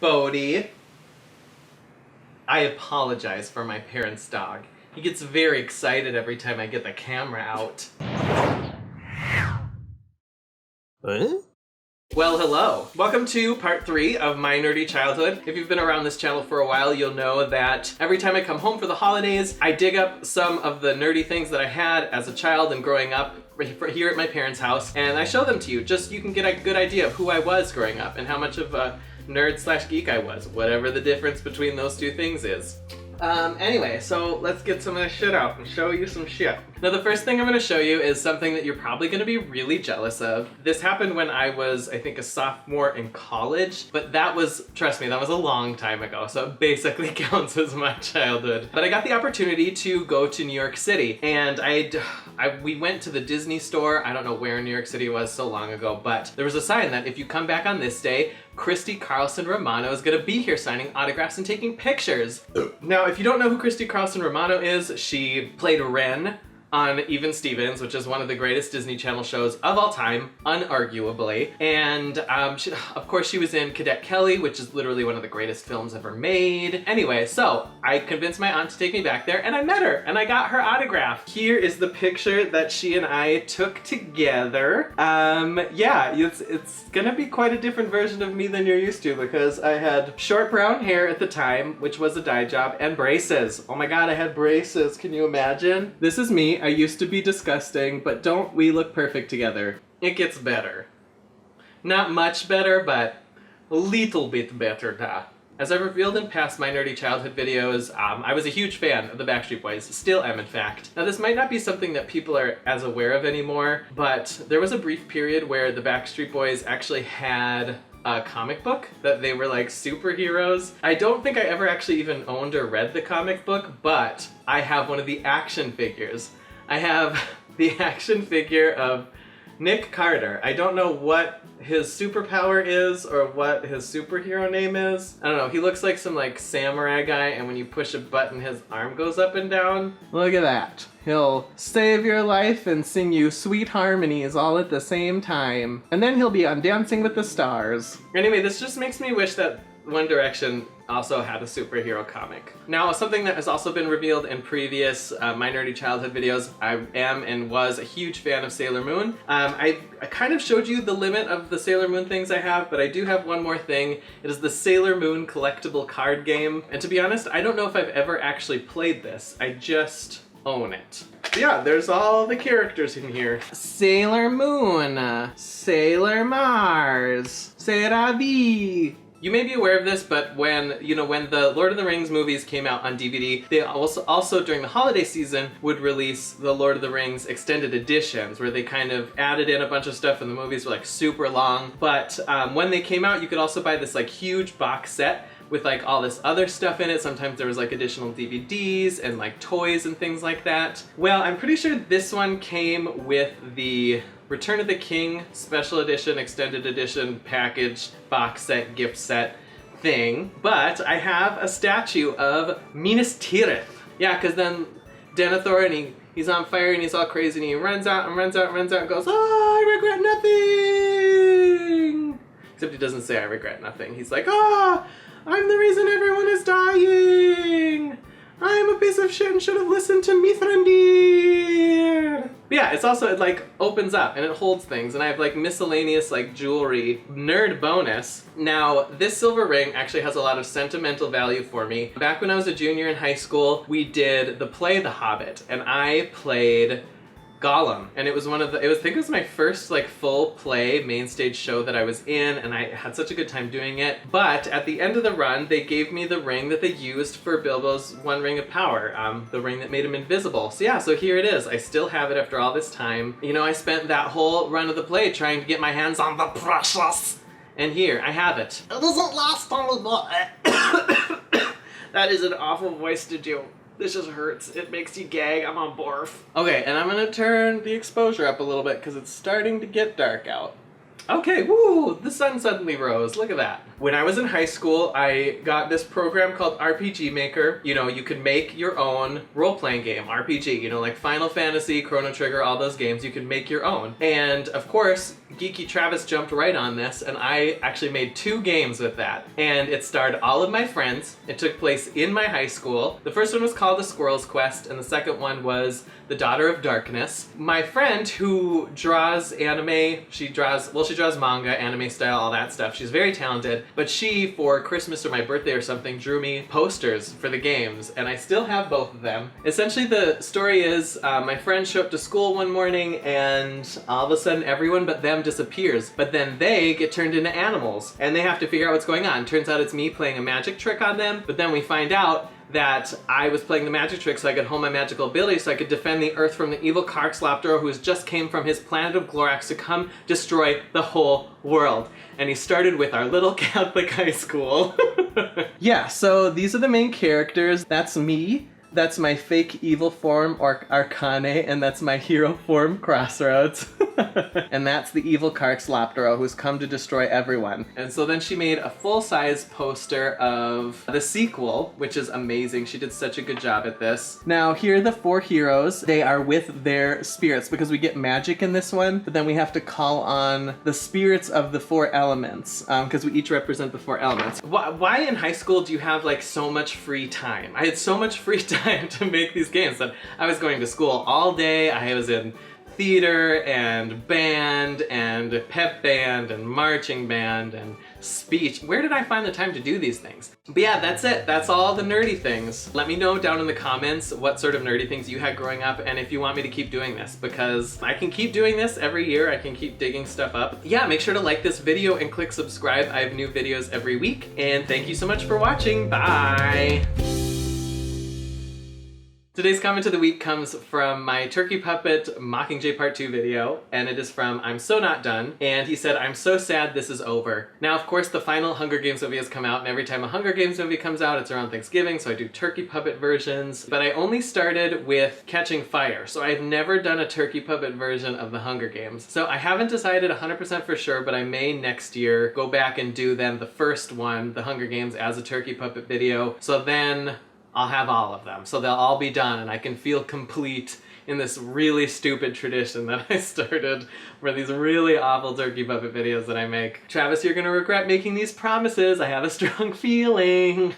Bodhi. I apologize for my parents' dog. He gets very excited every time I get the camera out. What? Well, hello. Welcome to part 3 of my nerdy childhood. If you've been around this channel for a while, you'll know that every time I come home for the holidays, I dig up some of the nerdy things that I had as a child and growing up here at my parents' house, and I show them to you, just so you can get a good idea of who I was growing up and how much of a nerd/geek I was, whatever the difference between those two things is. Anyway, so let's get some of this shit out and show you some shit. Now the first thing I'm going to show you is something that you're probably going to be really jealous of. This happened when I was, I think, a sophomore in college, but that was, trust me, that was a long time ago, so it basically counts as my childhood. But I got the opportunity to go to New York City, and we went to the Disney store. I don't know where in New York City it was so long ago, but there was a sign that if you come back on this day, Christy Carlson Romano is going to be here signing autographs and taking pictures. Now, if you don't know who Christy Carlson Romano is, she played Ren on Even Stevens, which is one of the greatest Disney Channel shows of all time, unarguably. And of course she was in Cadet Kelly, which is literally one of the greatest films ever made. Anyway, so I convinced my aunt to take me back there, and I met her, and I got her autograph. Here is the picture that she and I took together. Yeah, it's gonna be quite a different version of me than you're used to, because I had short brown hair at the time, which was a dye job, and braces. Oh my god, I had braces, can you imagine? This is me. I used to be disgusting, but don't we look perfect together? It gets better. Not much better, but a little bit better now. As I've revealed in past My Nerdy Childhood videos, I was a huge fan of the Backstreet Boys, still am in fact. Now this might not be something that people are as aware of anymore, but there was a brief period where the Backstreet Boys actually had a comic book that they were like superheroes. I don't think I ever actually even owned or read the comic book, but I have one of the action figures. I have the action figure of Nick Carter. I don't know what his superpower is or what his superhero name is. I don't know, he looks like some like samurai guy, and when you push a button his arm goes up and down. Look at that. He'll save your life and sing you sweet harmonies all at the same time. And then he'll be on Dancing with the Stars. Anyway, this just makes me wish that One Direction also had a superhero comic. Now, something that has also been revealed in previous My Nerdy Childhood videos, I am and was a huge fan of Sailor Moon. I kind of showed you the limit of the Sailor Moon things I have, but I do have one more thing. It is the Sailor Moon collectible card game. And to be honest, I don't know if I've ever actually played this. I just own it. Yeah, there's all the characters in here. Sailor Moon, Sailor Mars, C'est la vie. You may be aware of this, but when the Lord of the Rings movies came out on DVD, they also during the holiday season would release the Lord of the Rings extended editions, where they kind of added in a bunch of stuff and the movies were like super long. But when they came out, you could also buy this like huge box set with like all this other stuff in it. Sometimes there was like additional DVDs and like toys and things like that. Well, I'm pretty sure this one came with the Return of the King special edition, extended edition, package, box set, gift set thing. But I have a statue of Minas Tirith. Yeah, because then Denethor, and he's on fire and he's all crazy and he runs out and runs out and runs out and goes, "Oh, I regret nothing!" Except he doesn't say I regret nothing. He's like, "Ah, I'm the reason everyone is dying! I'm a piece of shit and should have listened to Mithrandir!" But yeah, it like opens up and it holds things, and I have like miscellaneous like jewelry. Nerd bonus. Now, this silver ring actually has a lot of sentimental value for me. Back when I was a junior in high school, we did the play The Hobbit, and I played Gollum, and it was I think it was my first like full play main stage show that I was in, and I had such a good time doing it. But at the end of the run, they gave me the ring that they used for Bilbo's One Ring of Power, the ring that made him invisible. So yeah, so here it is. I still have it after all this time. You know, I spent that whole run of the play trying to get my hands on the precious, and here, I have it. It doesn't last anymore. That is an awful voice to do. This just hurts. It makes you gag. I'm on barf. Okay, and I'm gonna turn the exposure up a little bit because it's starting to get dark out. Okay, woo! The sun suddenly rose. Look at that. When I was in high school, I got this program called RPG Maker. You know, you could make your own role-playing game, RPG. You know, like Final Fantasy, Chrono Trigger, all those games, you could make your own. And of course, Geeky Travis jumped right on this, and I actually made 2 games with that. And it starred all of my friends. It took place in my high school. The first one was called The Squirrel's Quest, and the second one was The Daughter of Darkness. My friend who draws anime, she draws manga, anime style, all that stuff. She's very talented, but she, for Christmas or my birthday or something, drew me posters for the games, and I still have both of them. Essentially, the story is my friend showed up to school one morning, and all of a sudden everyone but them disappears, but then they get turned into animals, and they have to figure out what's going on. Turns out it's me playing a magic trick on them, but then we find out that I was playing the magic trick so I could hone my magical ability so I could defend the Earth from the evil Karkslaptor who has just came from his planet of Glorax to come destroy the whole world. And he started with our little Catholic high school. Yeah, so these are the main characters. That's me. That's my fake evil form, Arcane, and that's my hero form, Crossroads. And that's the evil Karkslaptor who's come to destroy everyone. And so then she made a full-size poster of the sequel, which is amazing. She did such a good job at this. Now, here are the 4 heroes. They are with their spirits, because we get magic in this one, but then we have to call on the spirits of the 4 elements, because we each represent the 4 elements. Why in high school do you have like so much free time? I had so much free time to make these games. And I was going to school all day. I was in theater and band and pep band and marching band and speech. Where did I find the time to do these things? But yeah, that's it. That's all the nerdy things. Let me know down in the comments what sort of nerdy things you had growing up and if you want me to keep doing this, because I can keep doing this every year. I can keep digging stuff up. Yeah, make sure to like this video and click subscribe. I have new videos every week. And thank you so much for watching. Bye! Today's comment of the week comes from my Turkey Puppet Mockingjay Part 2 video, and it is from I'm So Not Done, and he said, I'm so sad this is over. Now, of course, the final Hunger Games movie has come out, and every time a Hunger Games movie comes out, it's around Thanksgiving, so I do Turkey Puppet versions, but I only started with Catching Fire, so I've never done a Turkey Puppet version of the Hunger Games. So I haven't decided 100% for sure, but I may next year go back and do then the first one, the Hunger Games, as a Turkey Puppet video, so then I'll have all of them. So they'll all be done and I can feel complete in this really stupid tradition that I started for these really awful Turkey Puppet videos that I make. Travis, you're gonna regret making these promises. I have a strong feeling.